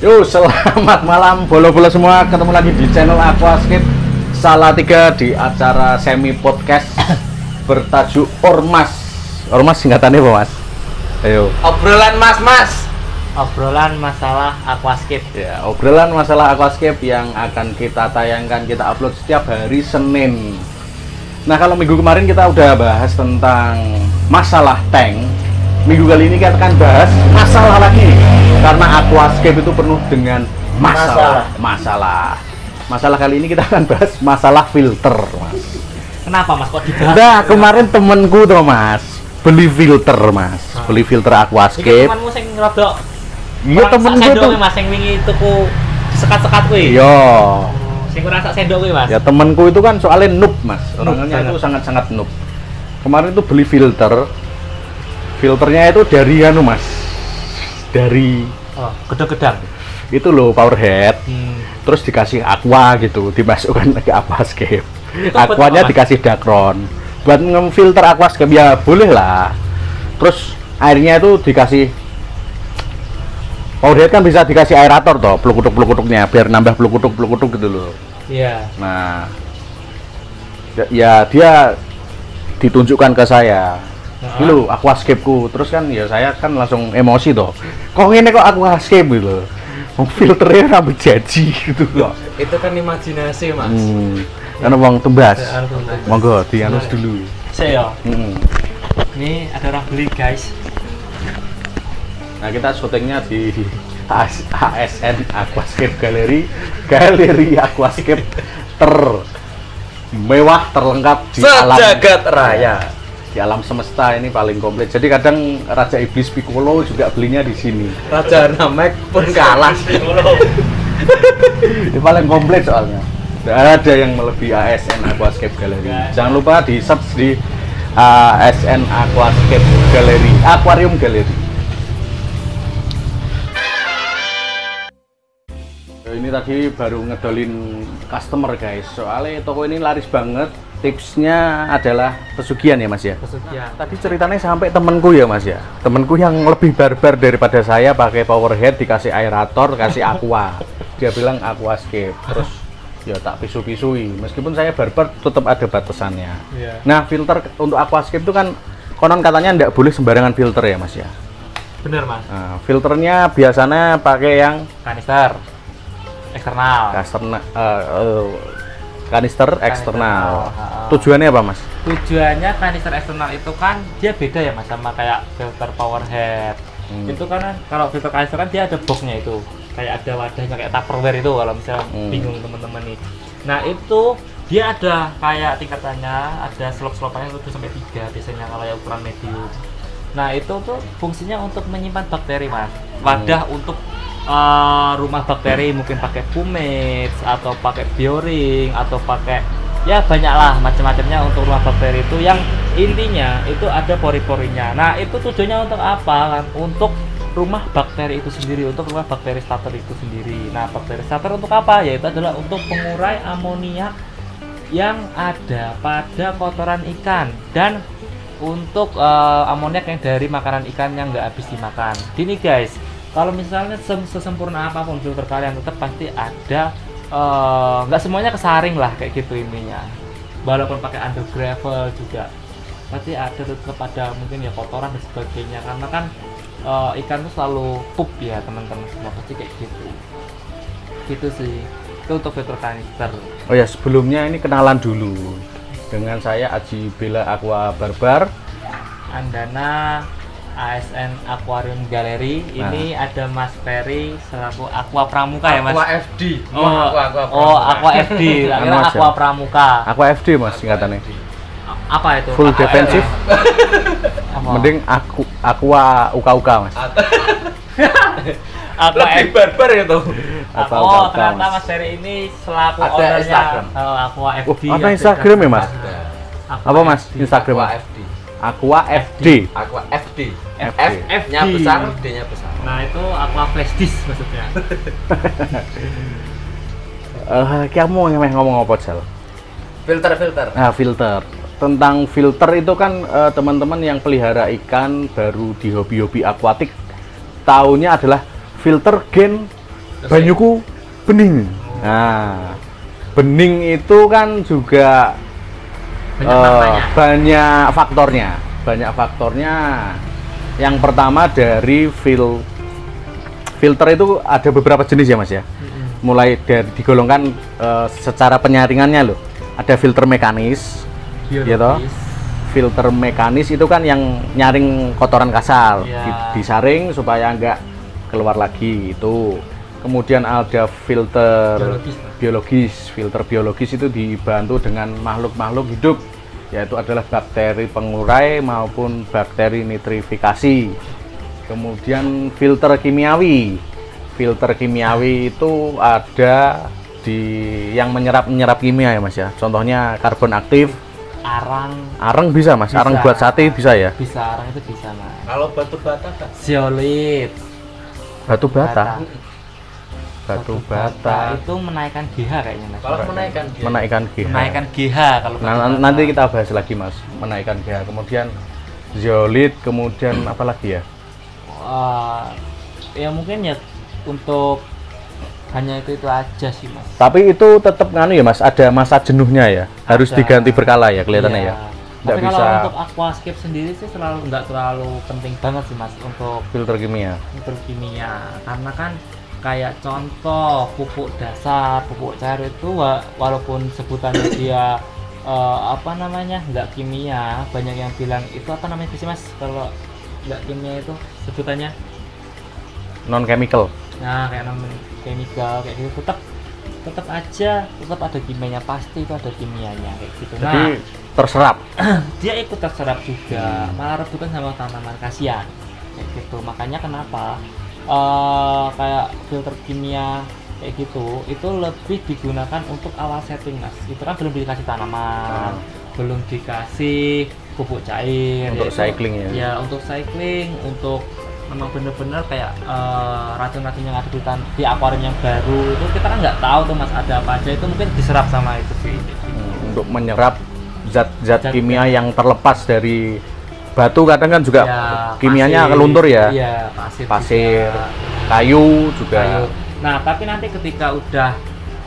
Yo, selamat malam bolo-bolo semua. Ketemu lagi di channel Aquascape Salatiga di acara semi podcast bertajuk Ormas. Ormas singkatannya apa, Mas? Ayo. Obrolan mas-mas. Obrolan masalah aquascape. Ya, obrolan masalah aquascape yang akan kita tayangkan, kita upload setiap hari Senin. Nah, kalau minggu kemarin kita udah bahas tentang masalah tank. Minggu kali ini kita akan bahas masalah lagi, karena aquascape itu penuh dengan masalah kali ini kita akan bahas masalah filter, Mas. Kenapa, Mas, kok dibahas? Nah, kemarin temenku tuh, Mas, beli filter, Mas. Beli filter Iki aquascape. temanmu sing rodok. Iya, temenku tuh. Mas sing wingi tuku sekat-sekat kuwi. Iya. Sing ora sak sendok kuwi, Mas. Ya, temenku itu kan soalnya noob, Mas. Orangnya itu banget. sangat-sangat noob. Kemarin itu beli filter. Filternya itu dari Mas. Dari Gedang-gedang. itu loh, power head. Terus dikasih aqua gitu, dimasukkan ke aquascape. Itu Aquanya buat apa, Mas? dikasih Dacron. Buat ngefilter aquascape ya boleh lah. Terus airnya itu dikasih power head kan bisa dikasih aerator toh, peluk-peluk-peluk-peluknya biar nambah peluk-peluk-peluk-peluk gitu loh. Iya. Nah, ya dia ditunjukkan ke saya. Ini loh aquascape-ku. Terus kan ya saya kan langsung emosi toh. Kok ini kok aquascape gitu. Filternya rambut jaji gitu kok. Itu kan imajinasi mas. Karena uang tumbas. Tumbas. Monggo dianus dulu. Saya. Mm. Ini ada orang beli, guys. Nah, kita syutingnya di ASN Aquascape Galeri Aquascape termewah, terlengkap di alam Sejagat raya. di alam semesta ini paling komplit. Jadi kadang Raja Iblis Piccolo juga belinya di sini. Raja Namek pun kalah. Ini paling komplit soalnya. Tidak ada yang melebihi ASN Aquascape Gallery. Jangan lupa di search di ASN Aquascape Gallery, Aquarium Gallery. Ini tadi baru ngedolin customer, guys. Soalnya toko ini laris banget. Tipsnya adalah pesugihan ya, Mas ya. Pesugihan. Tadi ceritanya sampai temenku ya, Mas ya. Temenku yang lebih barbar daripada saya, pakai power head, dikasih aerator, kasih aqua. Dia bilang aquascape. Terus ya tak pisu-pisui. Meskipun saya barbar, tetap ada batasannya. Iya. Nah, filter untuk aquascape itu kan konon katanya nggak boleh sembarangan filter ya, Mas ya. Bener, Mas. Nah, filternya biasanya pakai yang Kanister eksternal. kanister eksternal. eksternal. Tujuannya apa, Mas? Tujuannya kanister eksternal itu kan dia beda ya, Mas, sama kayak filter power head. Itu kan kalau filter kanister kan dia ada boxnya itu, kayak ada wadahnya kayak Tupperware itu kalau misalnya bingung teman-teman nih. Nah, itu dia ada kayak tingkatannya, ada slop-slopannya 1 sampai 3 biasanya kalau yang ukuran medium. Nah, itu tuh fungsinya untuk menyimpan bakteri, Mas. Wadah untuk rumah bakteri, mungkin pakai Pumex atau pakai Bioring atau pakai ya banyaklah macam-macamnya untuk rumah bakteri itu, yang intinya itu ada pori-porinya. Nah, itu tujuannya untuk apa kan? Untuk rumah bakteri itu sendiri, untuk rumah bakteri starter itu sendiri. Nah, bakteri starter untuk apa? Yaitu adalah untuk pengurai amoniak yang ada pada kotoran ikan dan untuk amoniak yang dari makanan ikan yang nggak habis dimakan. Gini, guys, kalau misalnya sesempurna apapun filter kalian, tetap pasti ada nggak semuanya kesaring lah kayak gitu intinya. Walaupun pakai under gravel juga pasti ada, tetap ada mungkin ya kotoran dan sebagainya, karena kan ikan itu selalu pup ya teman-teman semua, pasti kayak gitu. Gitu sih. Itu untuk filter kanister. Oh ya, sebelumnya ini kenalan dulu. Dengan saya Aji Bella Aqua Barbar. Andana ASN Aquarium Gallery. Ini ada Mas Ferry selaku Aqua Pramuka ya, Mas? Aqua FD. Aqua FD. Akhirnya Mas, Aqua ya? Pramuka. Aqua FD, Mas, singkatannya. Apa itu? Full Aqua defensif. Apa? Mending Aqua uka-uka, Mas. Aqua Lebih FD. barbar itu. Aqua Oh, uka-uka, ternyata Mas. Mas Ferry ini selaku Ada ownernya Instagram. Aqua FD. Ada Instagram ya, Mas? Aqua Apa, Mas? FD. Instagram. Aqua FD. Aqua FD. Aqua FD. FD. F-nya besar, D-nya besar. Nah, itu Aqua Flash Disk maksudnya. Kamu ngomong apa, Sel? Filter. Nah, filter. Tentang filter itu kan teman-teman yang pelihara ikan baru di hobi-hobi akuatik, taunya adalah filter gen banyuku bening. Nah, bening itu kan juga banyak faktornya. Banyak faktornya. Yang pertama dari filter itu ada beberapa jenis ya Mas ya. Mulai dari digolongkan secara penyaringannya loh. Ada filter mekanis, gitu. Filter mekanis itu kan yang nyaring kotoran kasar, disaring supaya nggak keluar lagi itu. Kemudian ada filter biologis. Filter biologis itu dibantu dengan makhluk-makhluk hidup, yaitu adalah bakteri pengurai maupun bakteri nitrifikasi. Kemudian filter kimiawi. Filter kimiawi itu ada di yang menyerap kimia ya Mas ya. Contohnya karbon aktif. Arang bisa Mas, bisa. Arang buat sate bisa ya? Bisa, arang itu bisa Mas. Kalau batu bata kan? Zeolit. Batu bata itu menaikkan GH kayaknya Mas. Kalau menaikkan GH kalau nanti kita bahas lagi Mas, menaikkan GH. Kemudian zeolit, kemudian apa lagi ya? Ya mungkin ya untuk hanya itu aja sih Mas. Tapi itu tetap nganu ya Mas, ada masa jenuhnya ya, harus diganti berkala ya kelihatannya ya. Tapi kalau untuk aquascape sendiri sih nggak terlalu penting banget sih Mas untuk filter kimia. Karena kan kayak contoh pupuk dasar, pupuk cair itu walaupun sebutannya dia nggak kimia, banyak yang bilang itu apa namanya sih Mas kalau nggak kimia itu sebutannya non chemical. Nah kayak non chemical kayak gitu tetap ada kimianya, pasti itu ada kimianya kayak gitu. Jadi terserap. Dia ikut terserap juga, malah rebutan sama tanaman, kasihan kayak gitu. Makanya kenapa kayak filter kimia kayak gitu itu lebih digunakan untuk awal setting Mas. Itu kan belum dikasih tanaman, belum dikasih pupuk cair untuk cycling ya. Ya untuk cycling, untuk memang bener-bener kayak racun-racun yang ada di akuarium yang baru itu kita kan nggak tahu tuh Mas ada apa aja, itu mungkin diserap sama itu sih. Untuk menyerap zat-zat kimia yang terlepas dari batu, kadang kan juga kimianya luntur ya. Iya, pasir juga. Kayu juga. Nah tapi nanti ketika udah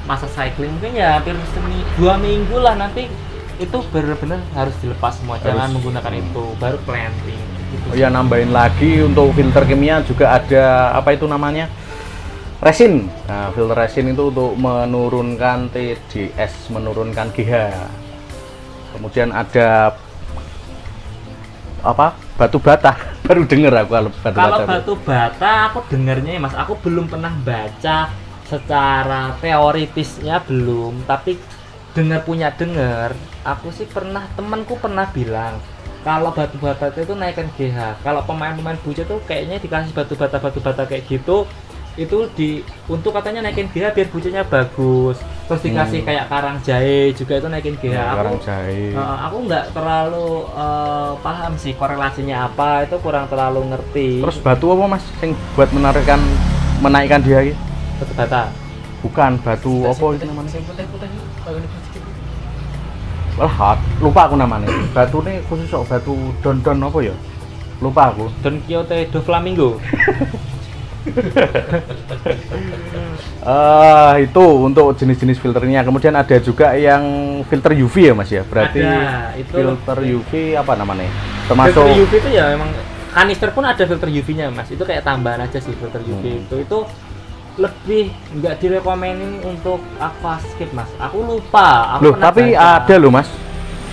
masa cycling mungkin ya hampir 2 minggu lah, nanti itu benar-benar harus dilepas semua, jangan menggunakan itu, baru planting gitu. Oh ya, nambahin lagi untuk filter kimia juga ada apa itu namanya, resin. Nah filter resin itu untuk menurunkan TDS, menurunkan GH. Kemudian ada apa, batu bata. Baru denger aku kalau batu bata aku dengernya ya Mas, aku belum pernah baca secara teoritisnya belum, tapi dengar aku sih pernah, temanku pernah bilang kalau batu bata itu naikkan GH. Kalau pemain-pemain buja tuh kayaknya dikasih batu bata kayak gitu, itu untuk katanya naikin GH biar bujanya bagus. Terus dikasih kayak karang jahe juga itu naikin GH. Karang jahe. Aku nggak terlalu paham sih korelasinya apa, itu kurang terlalu ngerti. Terus batu apa Mas yang buat menaikkan GH? Batu bata. Bukan, batu apa itu namanya? Wah, lupa aku namanya. Batu ini khusus batu don apa ya? Lupa aku. Don Quixote do Flamingo. Itu untuk jenis-jenis filternya. Kemudian ada juga yang filter UV ya Mas ya. Berarti ada, itu filter UV apa namanya? Termasuk filter UV itu ya memang kanister pun ada filter UV-nya Mas. Itu kayak tambahan aja sih filter UV itu lebih nggak direkomenin untuk aquascape Mas. Aku lupa. Loh, tapi baca. Ada loh Mas,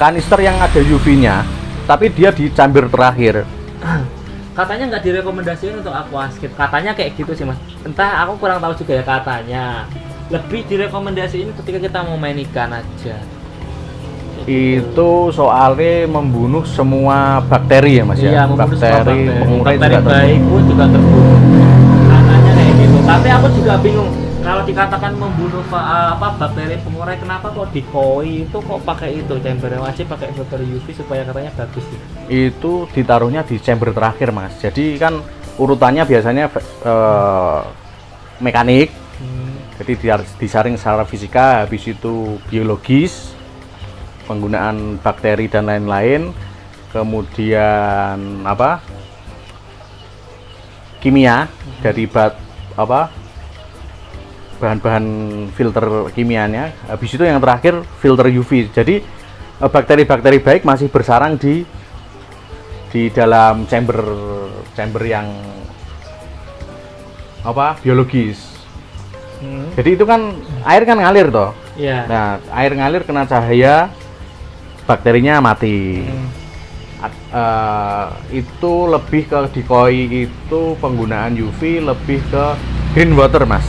kanister yang ada UV-nya, tapi dia di chamber terakhir. Katanya nggak direkomendasikan untuk aquascape. Katanya kayak gitu sih Mas. Entah, aku kurang tahu juga ya katanya. Lebih direkomendasiin ketika kita mau main ikan aja. Itu soalnya membunuh semua bakteri ya Mas ya. Iya, bakteri pengurai baik pun juga terbunuh. Tapi aku juga bingung kalau dikatakan membunuh bakteri pengurai, kenapa kok di koi itu kok pakai itu chamber, wajib pakai filter UV supaya katanya bagus gitu. Itu ditaruhnya di chamber terakhir Mas. Jadi kan urutannya biasanya mekanik. Jadi disaring secara fisika, habis itu biologis, penggunaan bakteri dan lain-lain, kemudian apa? Kimia dari bahan-bahan filter kimianya. Habis itu yang terakhir filter UV. Jadi bakteri-bakteri baik masih bersarang di dalam chamber yang apa biologis. Jadi itu kan air kan ngalir toh. Iya. Nah, air ngalir kena cahaya, bakterinya mati. Itu lebih ke di koi itu penggunaan UV lebih ke green water, Mas.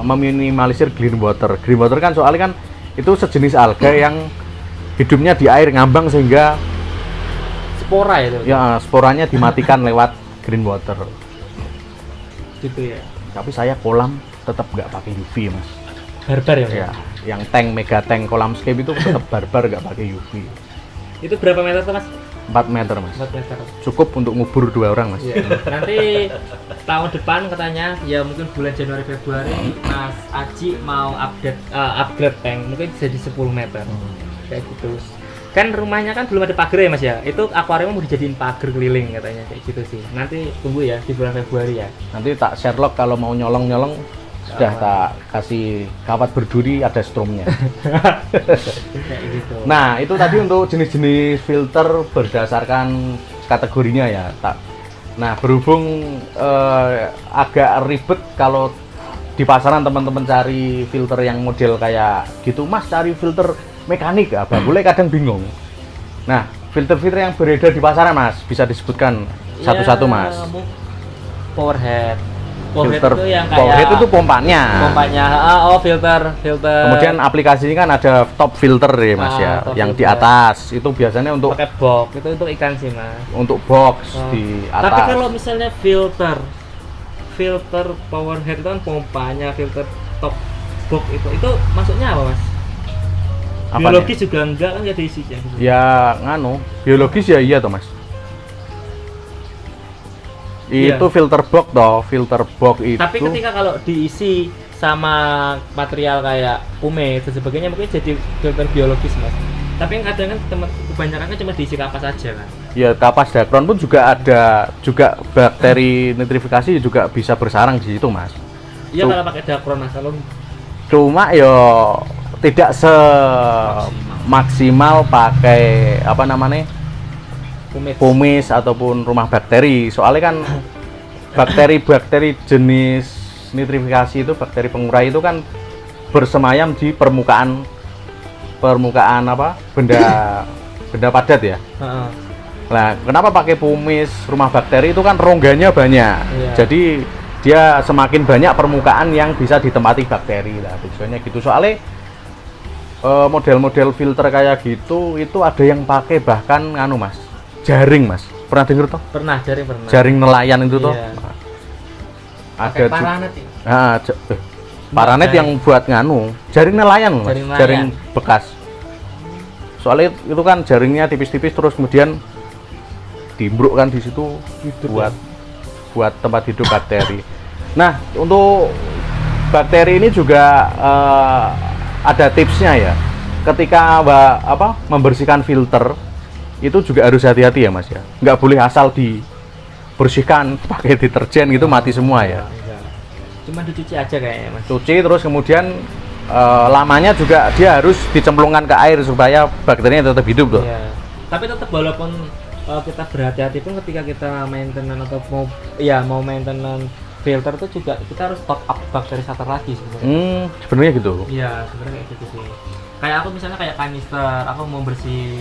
Meminimalisir green water. Green water kan soalnya kan itu sejenis alga yang hidupnya di air ngambang sehingga Spora itu. ya sporanya dimatikan lewat green water. Gitu ya. Tapi saya kolam tetap nggak pakai UV, Mas. Barbar ya, Mas? Ya, yang tank mega tank kolamscape itu tetap barbar nggak pakai UV. Itu berapa meter tuh, Mas? 4 meter, Mas. 4 meter. Cukup untuk ngubur 2 orang, Mas. Iya. Nanti tahun depan katanya ya mungkin bulan Januari Februari Mas Aji mau upgrade tank mungkin jadi 10 meter. Kayak gitu. Kan rumahnya kan belum ada pagar ya, Mas ya. Itu akuarium mau dijadiin pagar keliling katanya kayak gitu sih. Nanti tunggu ya di bulan Februari ya. Nanti tak Sherlock kalau mau nyolong-nyolong sudah tak kasih kawat berduri ada stromnya. Kayak gitu. Nah, itu tadi untuk jenis-jenis filter berdasarkan kategorinya ya. Nah, berhubung agak ribet kalau di pasaran teman-teman cari filter yang model kayak gitu, Mas cari filter mekanik ya, boleh kadang bingung. Nah, filter-filter yang beredar di pasaran, Mas, bisa disebutkan satu-satu, Mas. Powerhead. Filter itu yang kayak powerhead itu pompanya. Filter. Kemudian aplikasinya kan ada top filter ya, Mas ya. Yang filter. di atas itu biasanya untuk pakai box. Itu untuk ikan sih, Mas. untuk box di atas. Tapi kalau misalnya filter powerhead itu kan pompanya, filter top box itu masuknya apa, Mas? Apanya? Biologis juga enggak kan, nggak ada isinya. Ya nganu, biologis ya iya toh, Mas. Iya. Itu filter box toh, filter box itu. Tapi ketika kalau diisi sama material kayak kume dan sebagainya mungkin jadi filter biologis, Mas. Tapi yang kadang kan kebanyakan kan cuma diisi kapas aja kan. Ya kapas Dacron pun juga ada, juga bakteri nitrifikasi juga bisa bersarang di situ, Mas. Iya kalau pakai Dacron, Mas. Kalau Cuma yo tidak maksimal pakai apa namanya kumis ataupun rumah bakteri. Soalnya kan bakteri-bakteri jenis nitrifikasi itu, bakteri pengurai itu kan bersemayam di permukaan apa benda padat ya. Nah, kenapa pakai pumis rumah bakteri itu kan rongganya banyak. Iya. Jadi dia semakin banyak permukaan yang bisa ditempati bakteri lah, tujuannya gitu. Soalnya model-model filter kayak gitu itu ada yang pakai bahkan nganu, Mas, jaring, Mas. Pernah denger toh? pernah pernah. Jaring nelayan itu toh. Iya. Pakai paranet ya? Nah, paranet yang buat nganu, jaring nelayan, Mas. Jaring nelayan. Jaring bekas. Soalnya itu kan jaringnya tipis-tipis terus kemudian dimbrukkan di situ buat tempat hidup bakteri. Nah, untuk bakteri ini juga ada tipsnya ya. Ketika membersihkan filter itu juga harus hati-hati ya, Mas ya. Nggak boleh asal dibersihkan pakai deterjen gitu mati semua ya. Cuma dicuci aja kayaknya, Mas. Cuci terus kemudian lamanya juga dia harus dicemplungkan ke air supaya bakterinya tetap hidup tuh. Iya. Tapi tetap walaupun kita berhati-hati pun ketika kita maintenance atau mau maintenance filter tuh juga kita harus top up bakteri starter lagi sebenarnya. Sebenarnya gitu. Iya, sebenarnya kayak gitu sih. Kayak aku misalnya kayak kanister, aku mau bersih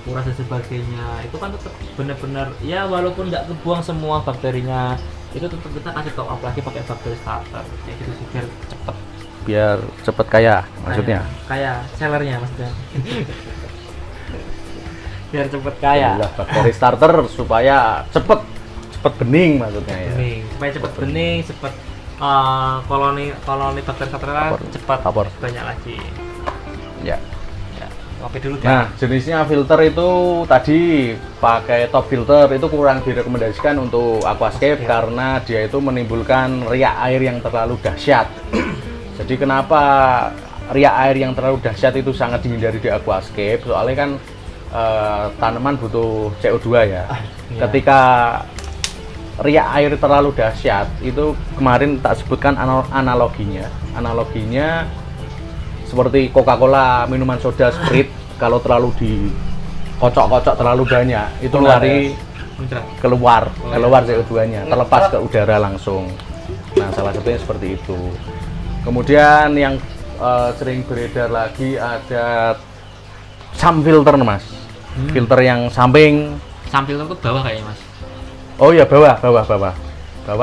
kuras dan sebagainya, itu kan tetap benar-benar ya walaupun nggak kebuang semua bakterinya, itu tetap kita kasih top up lagi pakai bakteri starter kayak gitu sih biar cepet Kaya maksudnya. Kayak sellernya maksudnya. Biar cepet kaya. Yalah, bakteri starter supaya cepet bening maksudnya ya. Supaya cepet bening, cepet koloni bakteri starter kan cepat banyak lagi. Ya. Oke dulu. Nah, jenisnya filter itu tadi pakai top filter itu kurang direkomendasikan untuk aquascape karena dia itu menimbulkan riak air yang terlalu dahsyat. Jadi kenapa riak air yang terlalu dahsyat itu sangat dihindari di aquascape? Soalnya kan tanaman butuh CO2 ya. Ketika riak air terlalu dahsyat, itu kemarin tak sebutkan analoginya seperti Coca-Cola, minuman soda, Sprite, kalau terlalu dikocok-kocok terlalu banyak, itu keluar CO2-nya, terlepas ke udara langsung. Nah, salah satunya seperti itu. Kemudian yang sering beredar lagi ada sump filter, Mas. Filter yang samping. Sump filter itu bawah kayaknya, Mas. Oh ya, bawah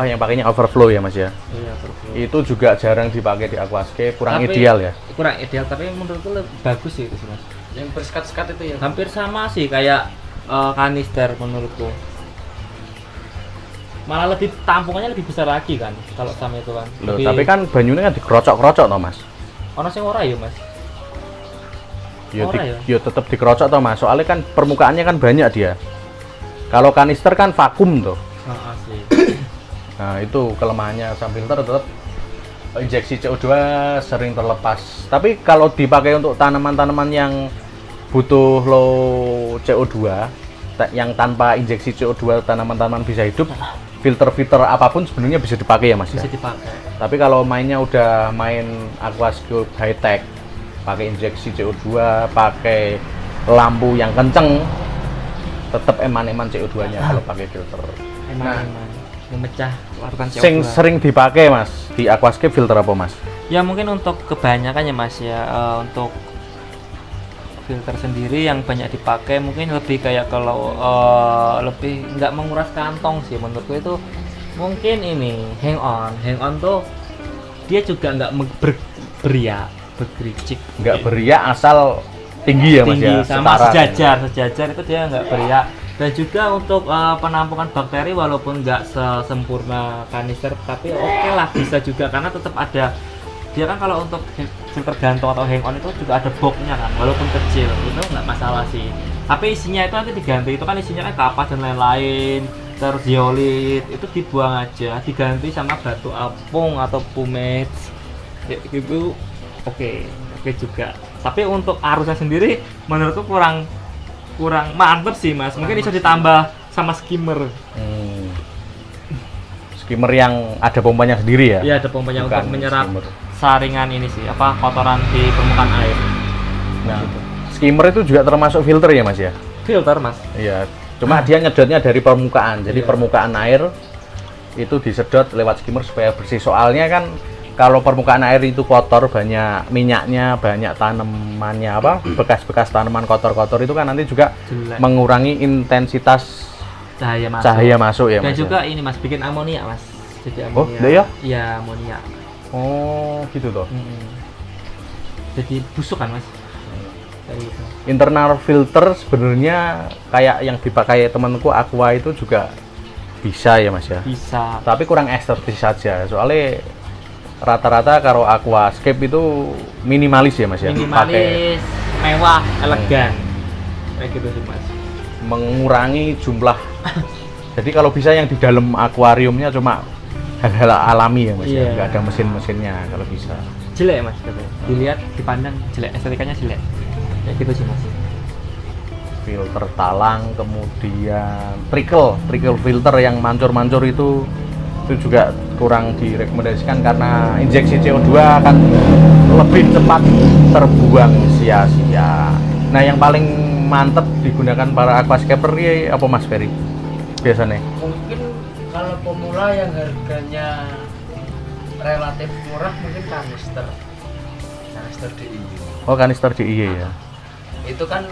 yang pakainya overflow ya, Mas ya. Iya, overflow. Itu juga jarang dipakai di aquascape, kurang ideal ya. Kurang ideal, tapi menurutku lebih bagus sih itu sih, Mas. Yang bersekat-sekat itu ya. Hampir sama sih kayak kanister menurutku. Malah lebih tampungannya lebih besar lagi kan kalau sama itu kan. Loh, tapi kan banyunya kan dikerocok-kerocok toh, Mas. Ono sing ora ya, Mas. Ya tetap dikerocok toh, Mas. Soalnya kan permukaannya kan banyak dia. Kalau kanister kan vakum tuh. Asli. Nah, itu kelemahannya sump filter, tetap injeksi CO2 sering terlepas. Tapi kalau dipakai untuk tanaman-tanaman yang butuh low CO2, yang tanpa injeksi CO2 tanaman-tanaman bisa hidup, filter-filter apapun sebenarnya bisa dipakai ya, Mas. Bisa Ya? dipakai. Tapi kalau mainnya udah main aquascape high tech, pakai injeksi CO2, pakai lampu yang kenceng, tetap eman-eman CO2-nya kalau pakai filter. Eman-eman memecah larutan CO2. Sing sering dipakai, Mas, di aquascape filter apa, Mas? Ya mungkin untuk kebanyakan ya, Mas ya, untuk filter sendiri yang banyak dipakai mungkin lebih kayak kalau lebih nggak menguras kantong sih menurutku itu mungkin ini hang on tuh dia juga nggak bergericik, Nggak beriak asal tinggi ya, Mas, tinggi ya? sama Setara. sejajar itu dia nggak beriak. Dan juga untuk penampungan bakteri walaupun nggak sesempurna kanister tapi oke lah bisa juga karena tetap ada dia kan. Kalau untuk filter gantung atau hang on itu juga ada boxnya kan walaupun kecil itu nggak masalah sih, tapi isinya itu nanti diganti, itu kan isinya kan kapas dan lain-lain, terus diolit itu dibuang aja, diganti sama batu apung atau pumice gitu. Oke juga, tapi untuk arusnya sendiri menurutku kurang mantep sih, Mas. Mungkin bisa ditambah sama skimmer. Skimmer yang ada pompanya sendiri ya? Iya, ada pompanya Bukan untuk menyerap skimmer. saringan ini sih, kotoran di permukaan air. Nah, skimmer itu juga termasuk filter ya, Mas ya? Filter, Mas. Iya, cuma dia nyedotnya dari permukaan. Jadi permukaan air itu disedot lewat skimmer supaya bersih. Soalnya kan kalau permukaan air itu kotor, banyak minyaknya, banyak tanamannya, bekas-bekas tanaman kotor-kotor itu kan nanti juga Jelek. mengurangi intensitas Cahaya masuk. ya, Dan Mas. juga ini, Mas, bikin amonia, Mas. Jadi Oh, amonia. iya? Iya, amonia. Oh, gitu toh. Jadi busuk kan, Mas. Kayak gitu. Internal filter sebenarnya kayak yang dipakai temanku Aqua itu juga bisa ya, Mas ya. Bisa. Tapi kurang estetis saja. Soalnya rata-rata kalau aquascape itu minimalis ya, Mas ya. Pakai Minimalis, mewah, elegan. Kayak gitu sih, Mas. mengurangi jumlah. Jadi kalau bisa yang di dalam akuariumnya cuma hal-hal alami ya, Mas ya. Iya. Nggak ada mesin-mesinnya kalau bisa. Jelek, Mas, katanya. Dilihat, dipandang jelek, estetikanya jelek. Kayak gitu sih, Mas. Filter talang, kemudian trickle filter yang mancur-mancur itu juga kurang direkomendasikan karena injeksi CO2 akan lebih cepat terbuang sia-sia. Nah, yang paling mantep digunakan para aquascaper ya apa, Mas Ferry? Biasanya Mungkin kalau pemula yang harganya relatif murah mungkin kanister DIY. oh, kanister DIY ya. Itu kan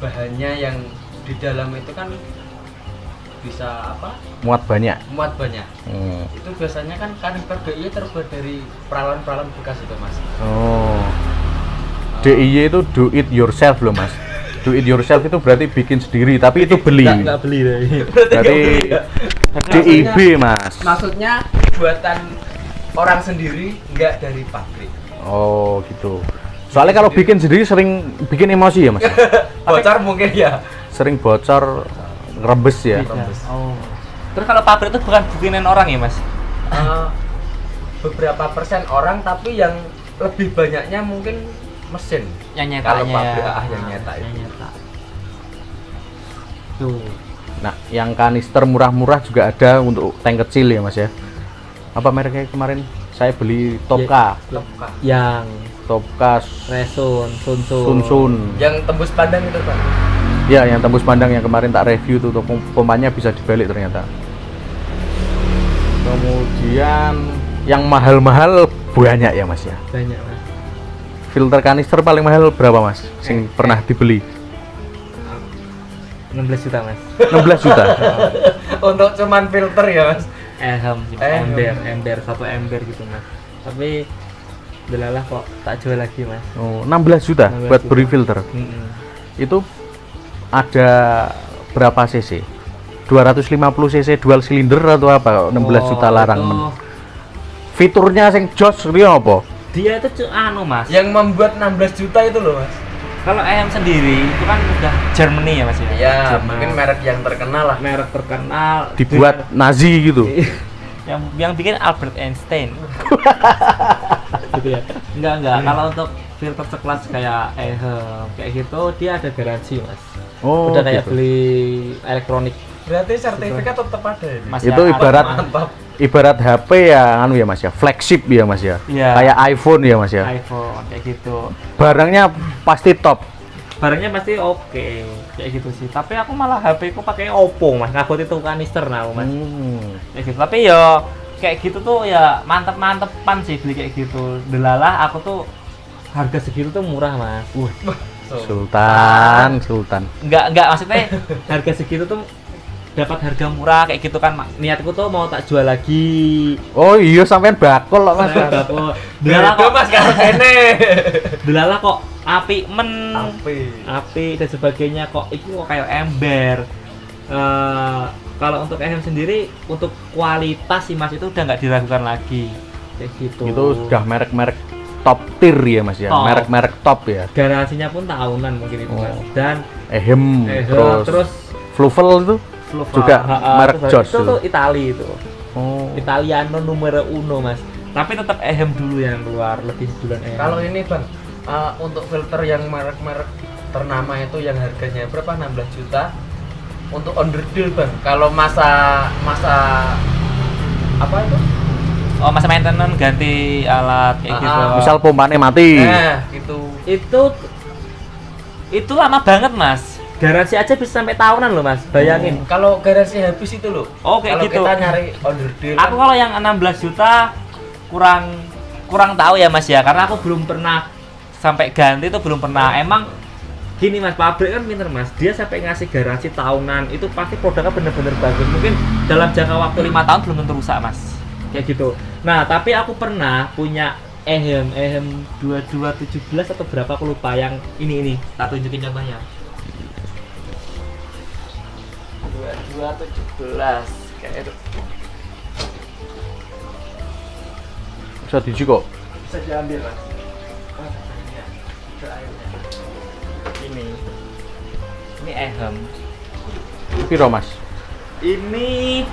bahannya yang di dalam itu kan bisa Muat banyak. Itu biasanya kan kanister DIY terbuat dari peralon-peralon bekas itu, Mas. Oh, DIY itu do it yourself loh, Mas. Do it yourself itu berarti bikin sendiri, tapi itu beli. Nggak beli deh. Berarti DIB, Mas. Maksudnya buatan orang sendiri, nggak dari pabrik. Oh, gitu. Soalnya kalau bikin sendiri sering bikin emosi ya, Mas. Bocor mungkin ya. Sering bocor, ngerebes ya. Oh. Terus kalau pabrik itu bukan bikinan orang ya, Mas? Beberapa persen orang, tapi yang lebih banyaknya mungkin mesin. Yang Kalau nyetaknya pabrik ya. yang nyetak Yang itu. nyetak. Tuh. Nah, yang kanister murah-murah juga ada untuk tank kecil ya Mas ya. Apa mereknya kemarin? Saya beli Topka. Topka. Yang Topka Resun, Sunsun. Yang tembus pandang itu Pak. Ya, yang tembus pandang yang kemarin tak review tuh pompanya bisa dibalik ternyata. Kemudian yang mahal-mahal banyak ya Mas ya. Banyak Mas. Filter kanister paling mahal berapa Mas? Sing pernah dibeli? 16 juta Mas. 16 juta. Untuk cuman filter ya Mas. Ember 1 ember gitu Mas. Tapi delalah kok tak jual lagi Mas. Oh, 16 juta 16 buat juta. beri filter. Itu ada berapa cc? 250 cc dual silinder atau apa? 16 juta larang. Fiturnya sing jos kuwi apa? Dia itu anu Mas. Yang membuat 16 juta itu loh Mas. Kalau EM sendiri itu kan udah Germany ya Mas ya. Iya, Jerman. mungkin merek yang terkenal lah. Merek terkenal Dibuat Nazi gitu. yang bikin Albert Einstein. Gitu ya. Enggak. Kalau untuk filter sekelas kayak kayak gitu dia ada garansi Mas. Oh, udah kayak gitu. beli elektronik. Berarti sertifikat tetap ada ya. Masih Itu ada. ibarat HP ya anu ya Mas ya, flagship ya Mas ya. Iya. Kayak iPhone ya Mas ya. iPhone kayak gitu. Barangnya pasti top. Barangnya pasti oke kayak gitu sih. Tapi aku malah HP ku pakai Oppo Mas. Ngabot itu kanister nah Mas. Kayak gitu. Tapi ya kayak gitu tuh ya mantep-mantepan sih beli kayak gitu. Delalah aku tuh harga segitu tuh murah Mas. Sultan. Enggak maksudnya harga segitu tuh dapat harga murah kayak gitu kan. Niatku tuh mau tak jual lagi. Oh iya sampean bakul loh Mas. Delalah kok Mas karo kene. delalah kok api dan sebagainya kok itu kok kayak ember. Kalau untuk EM sendiri untuk kualitas sih Mas itu udah nggak diragukan lagi kayak gitu. Itu sudah merek-merek top tier ya Mas ya. Top. Merek-merek top ya. Garansinya pun tahunan mungkin itu Mas. Dan Ehem, terus Fluvel itu Fluval, juga merek terus Jos itu tuh Itali itu. Oh. Italiano numero uno Mas. Tapi tetap EM dulu yang keluar lebih duluan EM. Kalau ini Bang, untuk filter yang merek-merek ternama itu yang harganya berapa? 16 juta. Untuk onderdil Bang. Kalau masa apa itu? Oh, masa maintenance ganti alat kayak gitu. Misal pompanya mati. Nah, gitu. Itu lama banget Mas. Garansi aja bisa sampai tahunan loh Mas. Bayangin. Kalau garansi habis itu loh. Oh, kayak kalau gitu. kita nyari onderdil. Aku kalau yang 16 juta kurang tahu ya Mas ya, karena aku belum pernah sampai ganti itu belum pernah. Emang gini Mas, pabrik kan pinter Mas, dia sampai ngasih garansi tahunan itu pasti produknya bener-bener bagus. Mungkin dalam jangka waktu 5 tahun belum tentu rusak Mas, kayak gitu. Nah tapi aku pernah punya EM 2217 atau berapa aku lupa, yang ini tak tunjukin contohnya. 2217 kayak itu. Bisa diuji kok. Bisa diambil Mas. Ini EM. Piro Mas? Ini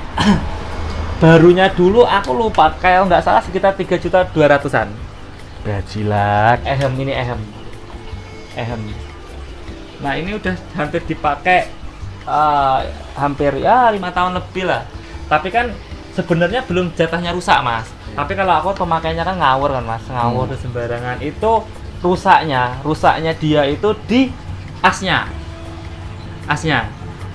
barunya dulu aku lupa, kayak nggak salah sekitar 3.200.000-an. Bajilak. Ini EM. Nah ini udah hampir dipakai hampir ya 5 tahun lebih lah. Tapi kan sebenarnya belum jatahnya rusak Mas. Tapi kalau aku pemakainya kan ngawur kan Mas, ngawur sembarangan. Itu rusaknya dia itu di asnya.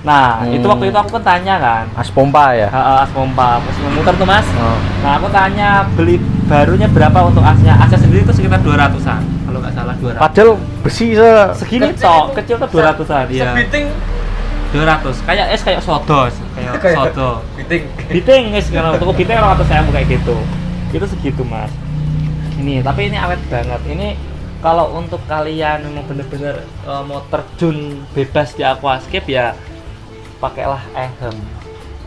Nah, itu waktu itu aku kan tanya kan. As pompa ya? As pompa, terus memutar tuh Mas. Oh. Nah, aku tanya beli barunya berapa untuk asnya. Asnya sendiri itu sekitar 200-an. Kalau nggak salah 200. Padahal besi segini kecil tok, itu. kecil tuh 200-an. Iya. Sebiting 200. Kayak sodo, kayak sodo. biting. Kalau untuk biting kalau kata saya kayak gitu. Itu segitu Mas. Ini, tapi ini awet banget. Ini kalau untuk kalian memang bener-bener mau terjun bebas di aquascape ya pakailah EM.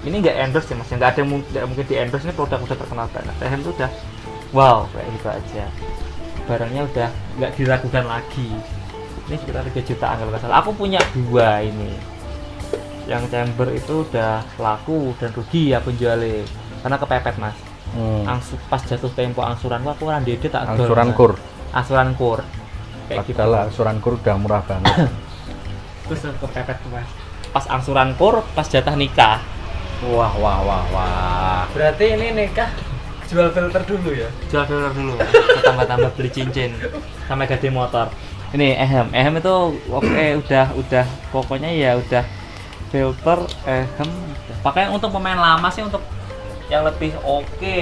Ini nggak endorse ya Mas, nggak mungkin di endorse, ini produk udah terkenal banget. EM itu udah wow kayak gitu aja. Barangnya udah nggak diragukan lagi. Ini sekitar 3 jutaan kalau nggak salah. Aku punya 2 ini. Yang chamber itu udah laku dan rugi aku jualin karena kepepet Mas. Pas jatuh tempo angsuranku aku orang dede tak adol, angsuran kur kayak gitu. Padahal angsuran kur udah murah banget. Terus kepepet Mas. pas angsuran kur, pas jatah nikah. Wah. Berarti ini nikah jual filter dulu ya? Jual filter dulu, tambah beli cincin, sampai ganti motor. Ini ehem itu oke, udah pokoknya ya udah filter ehem. Pakai untuk pemain lama sih, untuk yang lebih oke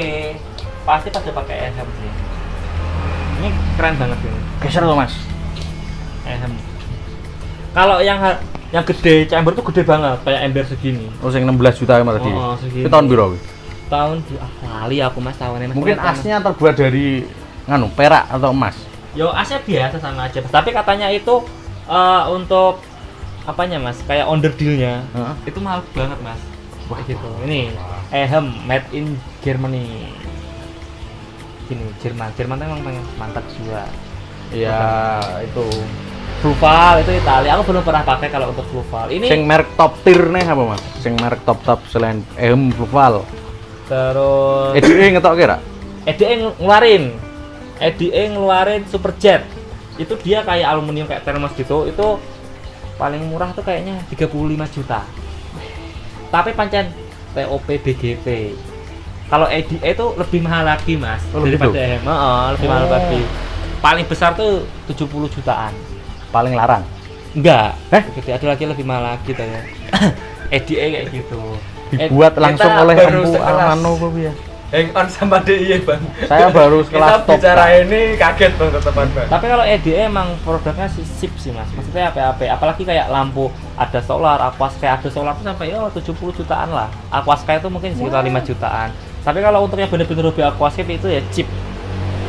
pasti pada pakai ehem sih. Ini keren banget ini. Geser loh Mas. Ehem. Kalau yang gede, chamber tuh gede banget, kayak ember segini. Oh, yang 16 juta Mas tadi. Oh, segini. Itu tahun berapa? Tahun kali aku Mas tahunnya. Mungkin asnya terbuat dari perak atau emas. Yo asnya biasa sama aja. Tapi katanya itu untuk apanya Mas? Kayak underdealnya itu mahal banget Mas. Wah gitu. Ini ehem made in Germany. Gini Jerman tuh emang mantap juga. Iya, itu. Fluval itu Italia. Aku belum pernah pakai kalau untuk Fluval. Ini sing merek top tier nih apa Mas? Sing merek top selain ehem Fluval. Terus EDE ngetok kira? EDE ngeluarin Superjet. Itu dia kayak aluminium kayak termos gitu. Itu paling murah tuh kayaknya 35 juta. Tapi pancen TOP BGP. Kalau EDE itu lebih mahal lagi Mas daripada EM. Lebih mahal lagi. Paling besar tuh 70 jutaan. Paling larang? Enggak. Gitu, ada lagi lebih mahal lagi tuh ya. EDE kayak gitu. Dibuat langsung oleh Empu Almano ya. Hang on sama DIY Bang. Saya baru sekelas top. Kita bicara ini kaget Bang teman Bang. Tapi kalau EDE emang produknya sip sih Mas. Maksudnya apa-apa. Apalagi kayak lampu ada solar, Aquascape ada solar tuh sampai 70 jutaan lah. Aquascape itu mungkin sekitar 5 jutaan. Tapi kalau untuk yang bener-bener hobi Aquascape itu ya cheap.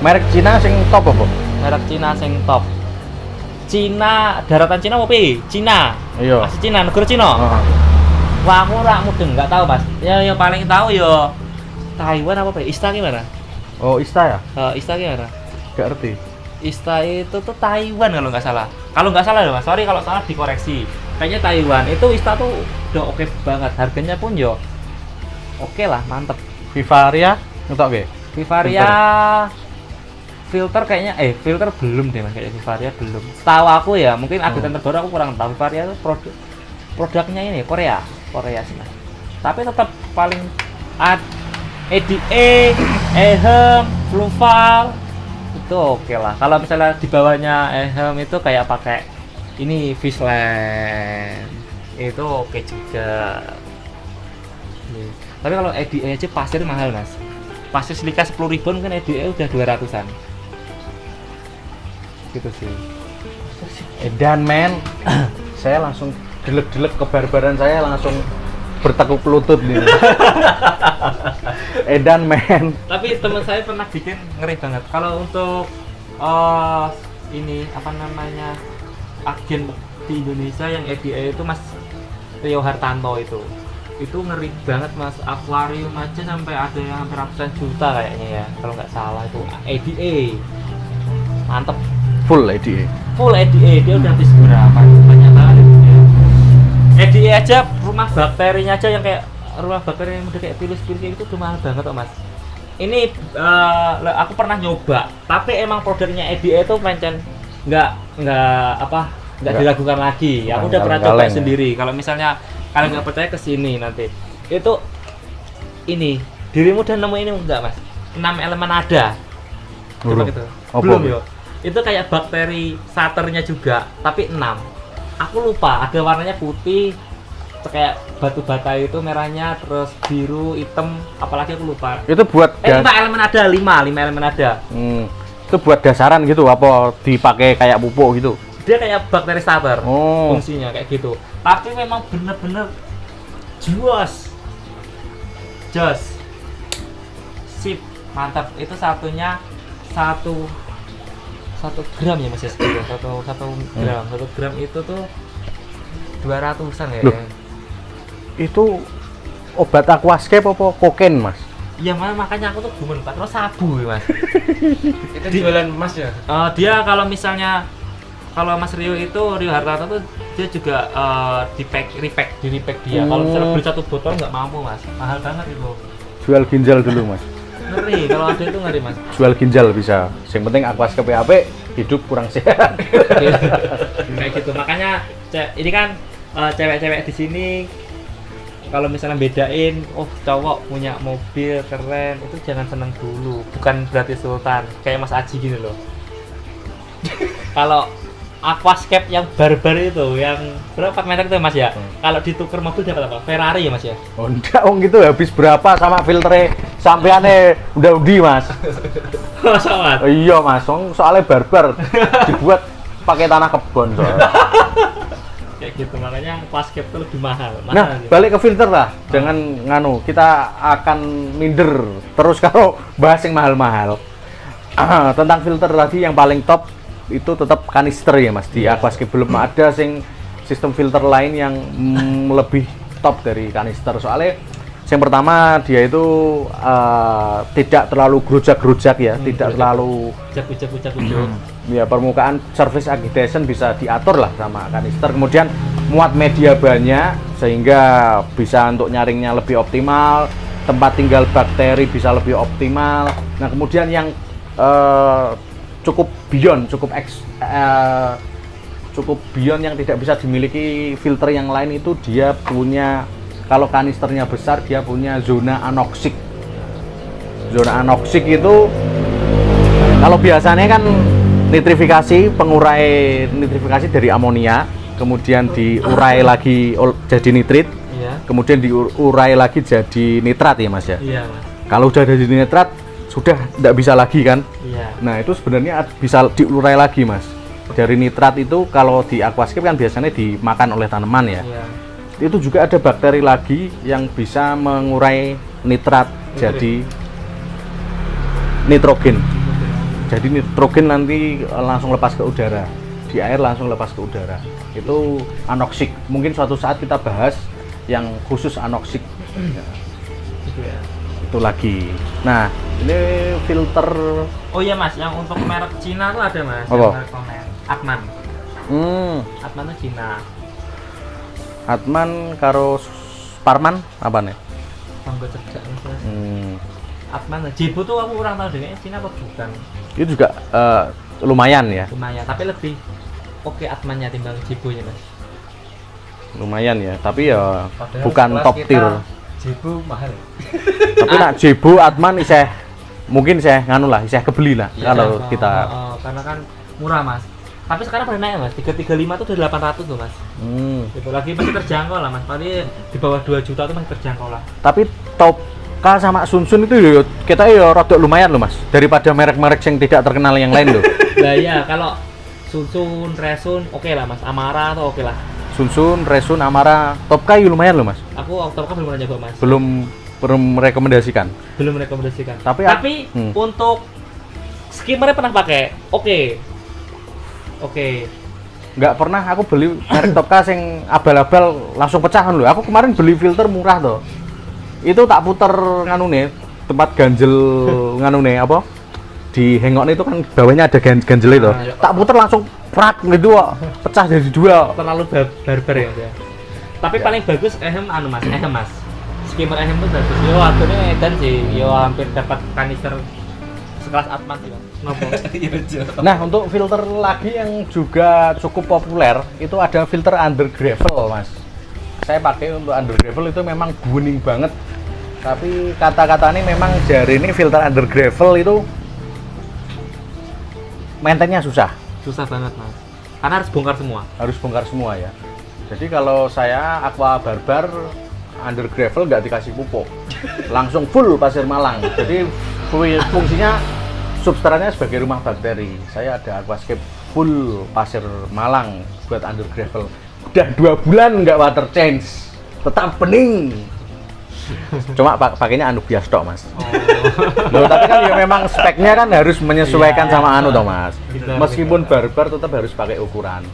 Merek Cina sing top apa? Merek Cina sing top. Cina, daratan Cina apa? Cina. Iya. Masih Cina, negara Cina. Wah, aku ora mudeng, enggak tahu, Mas. Ya paling tahu ya Taiwan apa? Ista gimana? Oh, Ista ya? Ista gimana? Gak ngerti. Ista itu tuh Taiwan kalau nggak salah. Kalau nggak salah ya, Mas. Sorry kalau salah dikoreksi. Kayaknya Taiwan. Itu Ista tuh udah oke banget. Harganya pun yo oke lah, mantep. Vivaria ngetok ge? Vivaria filter kayaknya filter belum deh Mas, kayak Vivaria belum. Setahu aku ya, mungkin update terbaru aku kurang tahu. Vivaria itu produknya ini Korea sih Mas. Tapi tetap paling EDE, ehem, Fluval itu oke lah. Kalau misalnya di bawahnya ehem itu kayak pakai ini Fishland itu oke juga. Tapi kalau EDE aja pasir mahal Mas. Pasir silika 10.000 mungkin EDE udah 200-an. Gitu sih. Edan men. Saya langsung delek-delek kebarbaran saya langsung bertekuk lutut nih. Edan men. Tapi teman saya pernah bikin ngeri banget. Kalau untuk ini apa namanya agen di Indonesia yang EDE itu Mas Rio Hartanto itu ngeri banget Mas. Akuarium aja sampai ada yang hampir ratusan juta kayaknya ya kalau nggak salah itu EDE. Mantep. Full EDE. Full EDE dia udah habis berapa? Banyak banget EDE aja. Rumah bakterinya aja yang kayak rumah bakteri yang udah kayak virus-virus itu udah mahal banget kok Mas. Ini aku pernah nyoba, tapi emang produknya EDE itu mencen nggak diragukan lagi. Aku udah pernah coba sendiri. Kalau misalnya kalian nggak percaya kesini nanti. Itu ini dirimu udah nemu ini enggak Mas? 6 elemen ada. Coba gitu. Belum yo. Itu kayak bakteri saternya juga, tapi 6. Aku lupa, ada warnanya putih, kayak batu bata itu merahnya, terus biru, hitam, apalagi aku lupa. Itu buat 5 elemen ada, 5 elemen ada. Itu buat dasaran gitu, apa dipakai kayak pupuk gitu? Dia kayak bakteri starter, fungsinya kayak gitu. Tapi memang bener-bener jos, sip, mantap. Itu satunya 1 gram ya Mas ya, 1 gram itu tuh 200-an ya. Loh, itu obat Aquascape apa kokain Mas? Iya makanya aku tuh gumen Pak, terus sabu ya Mas. Itu jualan emas ya? Dia kalau misalnya kalau Mas Rio Hartanto tuh dia juga di repack dia. Kalau misalnya beli 1 botol nggak mampu Mas, mahal banget itu. Jual ginjal dulu Mas. Ngeri, kalau ada itu ngeri Mas. Jual ginjal bisa. Yang penting Aquascape PHP hidup kurang sehat. Kayak gitu. Makanya ini kan cewek-cewek di sini kalau misalnya bedain, oh cowok punya mobil keren, itu jangan seneng dulu. Bukan berarti sultan, kayak Mas Aji gini loh. Kalau aquascape yang barbar itu, yang berapa 4 meter itu Mas ya? Kalau ditukar mobil dapat apa? Ferrari ya Mas ya? Oh enggak, gitu habis berapa sama filternya sampeane udah Mas. Masa Mas? Oh, iya Mas, soalnya barbar dibuat pakai tanah kebon soalnya. Kayak gitu, makanya aquascape itu lebih mahal. Nah, sih. balik ke filter lah. Jangan nganu, kita akan minder terus kalau bahas yang mahal-mahal. Tentang filter tadi yang paling top itu tetap kanister ya Mas. Di aquascape belum ada sistem filter lain yang lebih top dari kanister. Soalnya yang pertama dia itu tidak terlalu gerujak-gerujak ya, tidak terlalu Ucap. ya, permukaan surface agitation bisa diatur lah sama kanister. Kemudian muat media banyak sehingga bisa untuk nyaringnya lebih optimal, tempat tinggal bakteri bisa lebih optimal. Nah kemudian yang cukup beyond yang tidak bisa dimiliki filter yang lain itu dia punya, kalau kanisternya besar dia punya zona anoksik. Zona anoksik itu kalau biasanya kan nitrifikasi, pengurai nitrifikasi dari amonia, kemudian diurai lagi jadi nitrit, kemudian diurai lagi jadi nitrat ya Mas ya. Iya Mas. Kalau udah jadi nitrat sudah tidak bisa lagi kan. Iya. Nah itu sebenarnya bisa diurai lagi Mas. Dari nitrat itu kalau di aquascape kan biasanya dimakan oleh tanaman ya. Iya. Itu juga ada bakteri lagi yang bisa mengurai nitrat jadi nitrogen. Jadi nitrogen nanti langsung lepas ke udara, di air langsung lepas ke udara. Itu anoksik. Mungkin suatu saat kita bahas yang khusus anoksik. Ya. Itu lagi. Nah, ini filter. Oh iya Mas, yang untuk merek Cina tuh ada Mas. Apa? Atman. Atman tuh Cina. Atman karo Parman apa nih? Tangga cerdak Mas. Atman, Jibu tuh aku kurang tahu deh, Cina apa bukan? Itu juga lumayan ya. Lumayan, tapi lebih oke Atmannya timbang Jibu ya Mas. Lumayan ya, tapi ya Padahal bukan kelas top kita tier. Jibu mahal. Tapi nak Jibu Atman iseh mungkin saya nganu lah, iseh kebeli lah Ya, kalau kita. karena kan murah Mas. Tapi sekarang pada naik Mas, 335 tuh udah 800 tuh Mas. Itu lagi masih terjangkau lah Mas. Paling di bawah 2 juta tuh masih terjangkau lah. Tapi Topka sama Sunsun itu ya kita ya rada lumayan loh Mas, daripada merek-merek yang tidak terkenal yang lain loh. Nah ya kalau Sunsun, Resun oke lah Mas. Amara tuh oke lah. Sunsun, Resun, Amara, Topka ya lumayan loh Mas. Aku Topka belum pernah nyoba Mas. Belum merekomendasikan. Belum merekomendasikan. Tapi untuk skimmernya pernah pakai. Oke. Nggak pernah aku beli merek Topka yang abal-abal langsung pecahan loh. Aku kemarin beli filter murah tuh. Itu tak puter nganune, tempat ganjel nganune apa? Di hengoknya itu kan bawahnya ada ganjel itu. Tak puter langsung prak gitu kok, pecah jadi dua. Terlalu barbar ya dia. Tapi paling bagus Ehem Mas. Skimmer Ehem tuh bagus. Yo harganya edan sih. Yo hampir dapat kanister sekelas Atman sih, Mas. Nah, untuk filter lagi yang juga cukup populer itu ada filter under gravel, Mas. Saya pakai untuk under gravel itu memang booming banget. Tapi kata-katanya memang jari ini filter under gravel itu maintainnya susah. Susah banget Mas. Karena harus bongkar semua. Harus bongkar semua ya. Jadi kalau saya Aqua Barbar under gravel nggak dikasih pupuk, langsung full pasir malang. Jadi fungsinya substratnya sebagai rumah bakteri. Saya ada aquascape full pasir malang buat under gravel. Udah 2 bulan nggak water change, tetap bening. Cuma pakainya anu bias tok Mas. Loh, tapi kan ya memang speknya kan harus menyesuaikan sama anu toh Mas. Meskipun barbar tetap harus pakai ukuran.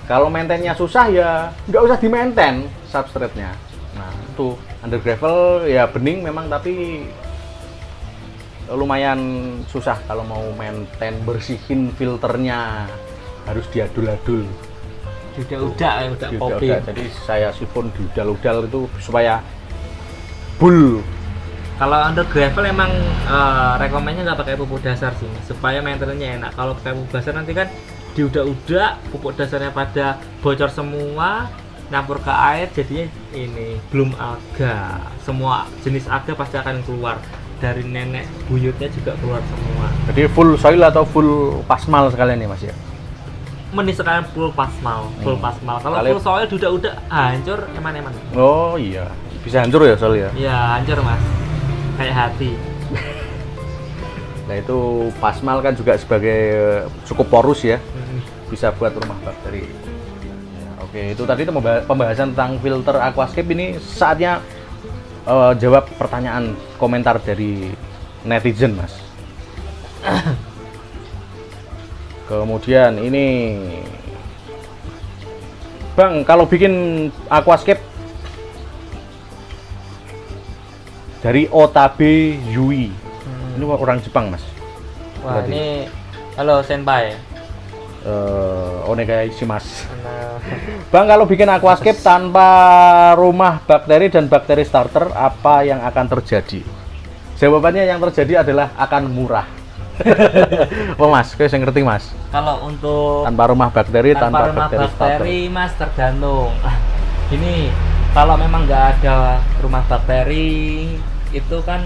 Kalau maintainnya susah ya nggak usah di maintain substrate-nya. Nah itu under gravel ya bening memang, tapi lumayan susah kalau mau maintain, bersihin filternya harus diadul-adul. Udah kopi. Jadi saya sifon diudal-udal itu supaya full. Kalau under gravel emang rekomennya nggak pakai pupuk dasar sih, supaya maintenance-nya enak. Kalau pakai pupuk dasar nanti kan diudak-udak, pupuk dasarnya pada bocor semua, nyampur ke air jadinya ini belum alga. Semua jenis alga pasti akan keluar, dari nenek buyutnya juga keluar semua. Jadi full soil atau full pasmal sekalian nih Mas ya? Mending sekarang full pasmal, Kalau Kali- full soil udah hancur eman-eman. Oh iya, bisa hancur ya soal ya? Iya, hancur Mas. Kayak hati. Nah itu pasmal kan juga sebagai cukup porus ya, bisa buat rumah bakteri. Ya, oke, itu tadi pembahasan tentang filter aquascape. Ini saatnya jawab pertanyaan komentar dari netizen Mas. Kemudian ini Bang, kalau bikin aquascape dari Otabe Yui. Ini orang Jepang Mas. Wah, Berarti. ini halo senpai. Onegai shimasu. Nah, Bang, kalau bikin aquascape tanpa rumah bakteri dan bakteri starter, apa yang akan terjadi? Jawabannya yang terjadi adalah akan murah. Oh Mas, kayak saya ngerti Mas. kalau untuk Tanpa rumah bakteri, tanpa rumah bakteri starter. bakteri Mas tergantung. Ini kalau memang nggak ada rumah bakteri itu kan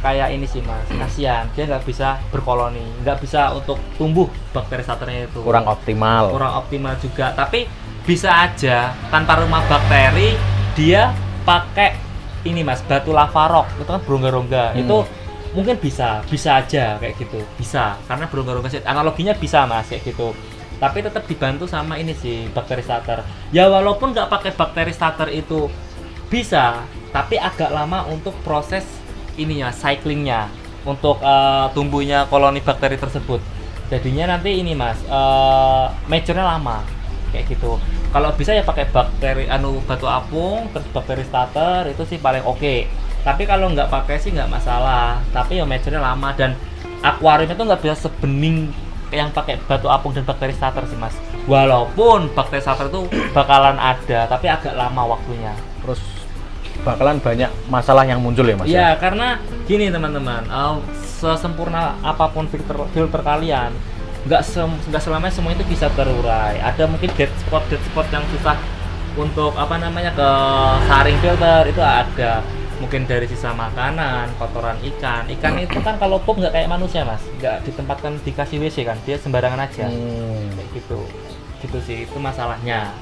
kayak ini sih Mas, kasihan dia nggak bisa berkoloni, nggak bisa untuk tumbuh bakteri starternya itu Kurang optimal. kurang optimal juga. Tapi bisa aja tanpa rumah bakteri dia pakai ini Mas, batu lava rock itu kan berongga-rongga. Itu mungkin bisa aja kayak gitu, bisa karena berongga-rongga sih, analoginya bisa Mas kayak gitu. Tapi tetap dibantu sama ini sih bakteri starter. Ya walaupun nggak pakai bakteri starter itu bisa, tapi agak lama untuk proses ininya, cyclingnya, untuk tumbuhnya koloni bakteri tersebut. Jadinya nanti ini Mas, mature-nya lama kayak gitu. Kalau bisa ya pakai bakteri batu apung terus bakteri starter itu sih paling oke. Tapi kalau nggak pakai sih nggak masalah, tapi ya mature-nya lama. Dan akuarium itu nggak bisa sebening yang pakai batu apung dan bakteri starter sih Mas. Walaupun bakteri starter itu bakalan ada, tapi agak lama waktunya. Terus bakalan banyak masalah yang muncul ya Mas? Iya, karena gini teman-teman, sesempurna apapun filter kalian, nggak selamanya semua itu bisa terurai. Ada mungkin dead spot yang susah untuk ke saring filter itu ada. Mungkin dari sisa makanan, kotoran ikan itu kan kalau pup nggak kayak manusia Mas, nggak ditempatkan dikasih WC kan, dia sembarangan aja kayak gitu sih, itu masalahnya.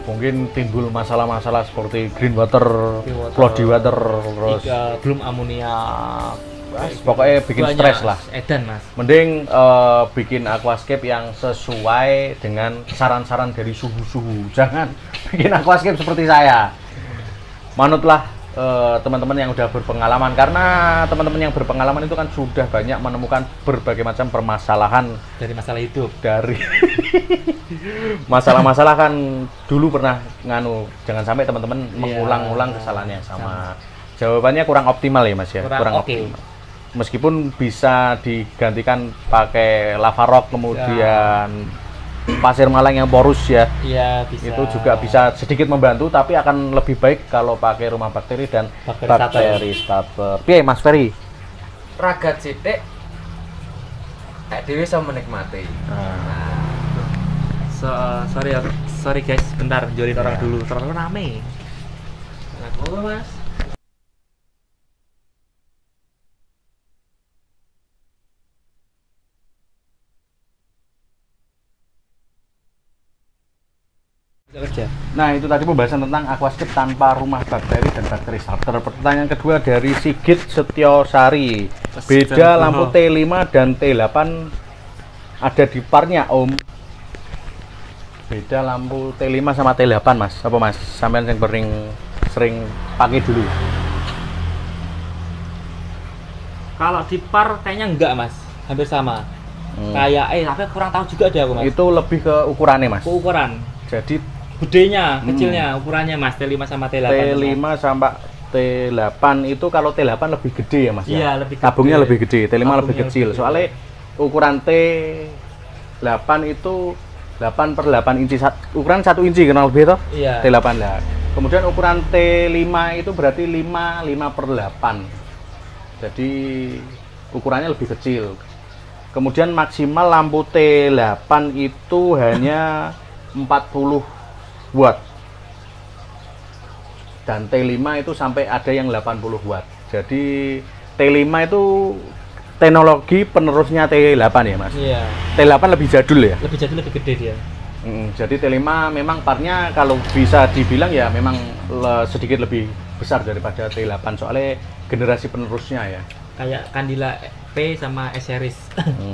Mungkin timbul masalah-masalah seperti green water, cloudy water, terus belum amonia, pokoknya bikin banyak, stres lah. edan Mas. Mending bikin aquascape yang sesuai dengan saran-saran dari suhu-suhu. Jangan bikin aquascape seperti saya. Manutlah teman-teman yang udah berpengalaman, karena teman-teman yang berpengalaman itu kan sudah banyak menemukan berbagai macam permasalahan Dari masalah hidup. dari masalah-masalah kan dulu pernah jangan sampai teman-teman mengulang-ulang kesalahan yang sama. Jawabannya kurang optimal ya Mas ya, kurang optimal. Meskipun bisa digantikan pakai lava rock kemudian pasir malang yang porus ya. Iya, bisa. Itu juga bisa sedikit membantu, tapi akan lebih baik kalau pakai rumah bakteri dan bakteri starter. Piye Mas Ferry? Ragat sithik kayak dhewe iso menikmati. Sorry guys, bentar jolin orang dulu, terlalu rame. Nah, Mas. Kerja. Nah, itu tadi pembahasan tentang aquascape tanpa rumah bakteri dan bakteri starter. Pertanyaan kedua dari Sigit Setiosari. Beda lampu T5 dan T8 ada di parnya, Om. Beda lampu T5 sama T8, Mas. Apa Mas? Sampean yang sering pakai dulu. Kalau di par kayaknya enggak Mas, hampir sama. Kayak tapi kurang tahu juga dia aku Mas. Itu lebih ke ukurannya, Mas. Ukuran. Jadi Gedenya, kecilnya, ukurannya Mas, T5 sama T8. T5 sama T8 itu kalau T8 lebih gede ya Mas? Iya, ya? lebih gede. Tabungnya lebih gede, T5 Tabungnya lebih kecil. lebih gede. Soalnya ukuran T8 itu 8/8 inci, ukuran 1 inci kenal lebih toh? Iya. T8 lah. Kemudian ukuran T5 itu berarti 5/8. Jadi ukurannya lebih kecil. Kemudian maksimal lampu T8 itu hanya 40 watt. Dan T5 itu sampai ada yang 80 watt. Jadi T5 itu teknologi penerusnya T8 ya Mas? Iya. T8 lebih jadul ya? Lebih jadul, lebih gede dia. Jadi T5 memang partnya kalau bisa dibilang ya memang sedikit lebih besar daripada T8 soalnya generasi penerusnya ya. Kayak Candila P sama S series.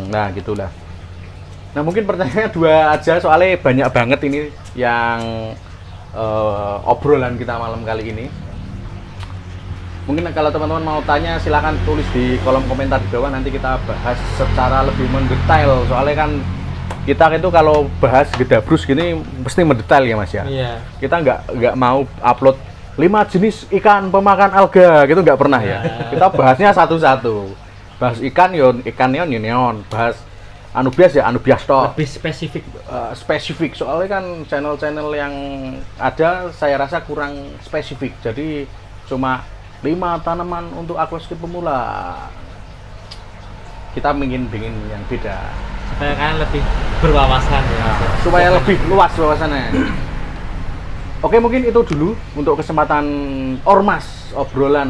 Nah gitulah. Nah mungkin pertanyaannya dua aja soalnya banyak banget ini yang obrolan kita malam kali ini. Mungkin kalau teman-teman mau tanya silahkan tulis di kolom komentar di bawah, nanti kita bahas secara lebih mendetail soalnya kan kita itu kalau bahas gedabrus gini mesti mendetail ya Mas ya. Iya. Kita nggak mau upload 5 jenis ikan pemakan alga gitu, nggak pernah ya. Kita bahasnya satu-satu. Bahas ikan ikan neon, bahas anubias ya anubias toh. Lebih spesifik. Spesifik soalnya kan channel-channel yang ada saya rasa kurang spesifik. Jadi cuma 5 tanaman untuk aquascape pemula. Kita ingin yang beda. Supaya kalian lebih berwawasan ya. Supaya lebih luas wawasannya. Oke, mungkin itu dulu untuk kesempatan Ormas, obrolan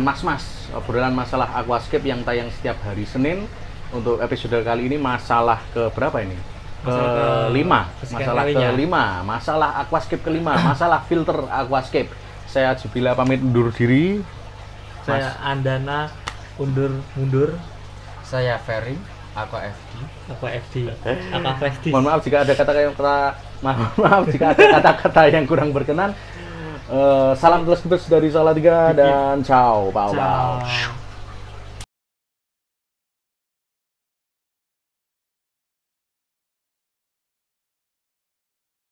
obrolan masalah aquascape yang tayang setiap hari Senin. Untuk episode kali ini masalah ke berapa ini? Kelima. Masalah kelima, masalah aquascape kelima, masalah filter aquascape. Saya Jubila pamit undur diri. Saya Andana mundur. Saya Ferry, Aqua FD. Aqua Flash. Mohon maaf jika ada kata-kata yang kurang berkenan. Salam terus dari Salatiga dan ciao. Bye.